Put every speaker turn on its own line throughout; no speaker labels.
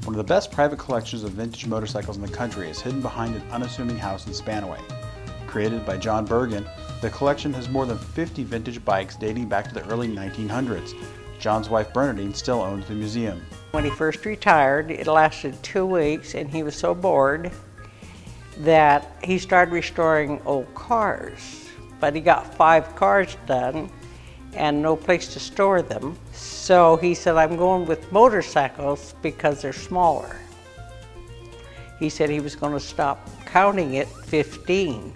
One of the best private collections of vintage motorcycles in the country is hidden behind an unassuming house in Spanaway. Created by John Bergen, the collection has more than 50 vintage bikes dating back to the early 1900s. John's wife Bernadine still owns the museum.
When he first retired, it lasted 2 weeks, and he was so bored that he started restoring old cars. But he got 5 cars done and no place to store them. So he said, I'm going with motorcycles because they're smaller. He said he was going to stop counting at 15.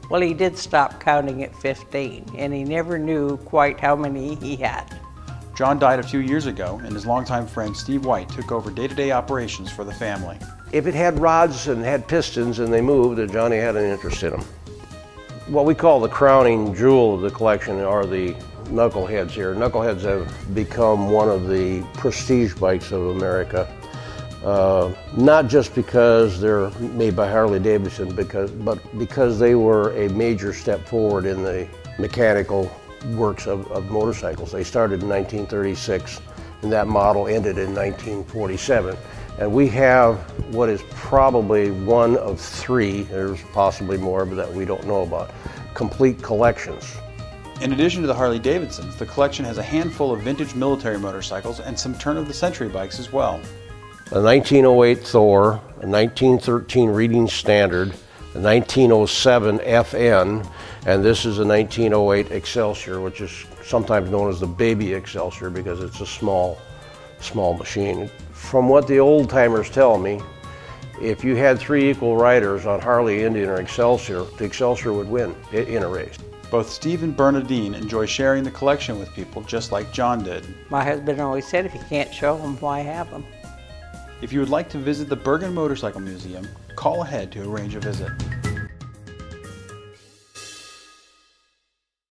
Well, he did stop counting at 15, and he never knew quite how many he had.
John died a few years ago, and his longtime friend Steve White took over day-to-day operations for the family.
If it had rods and had pistons and they moved, then Johnny had an interest in them. What we call the crowning jewel of the collection are the Knuckleheads here. Knuckleheads have become one of the prestige bikes of America. Not just because they're made by Harley-Davidson, but because they were a major step forward in the mechanical works of motorcycles. They started in 1936, and that model ended in 1947. And we have what is probably one of 3, there's possibly more, but that we don't know about, complete collections.
In addition to the Harley-Davidsons, the collection has a handful of vintage military motorcycles and some turn-of-the-century bikes as well.
A 1908 Thor, a 1913 Reading Standard, a 1907 FN, and this is a 1908 Excelsior, which is sometimes known as the baby Excelsior because it's a small machine. From what the old timers tell me, if you had 3 equal riders on Harley, Indian, or Excelsior, the Excelsior would win in a race.
Both Steve and Bernadine enjoy sharing the collection with people just like John did.
My husband always said, if you can't show them, why have them?
If you would like to visit the Bergen Motorcycle Museum, call ahead to arrange a visit.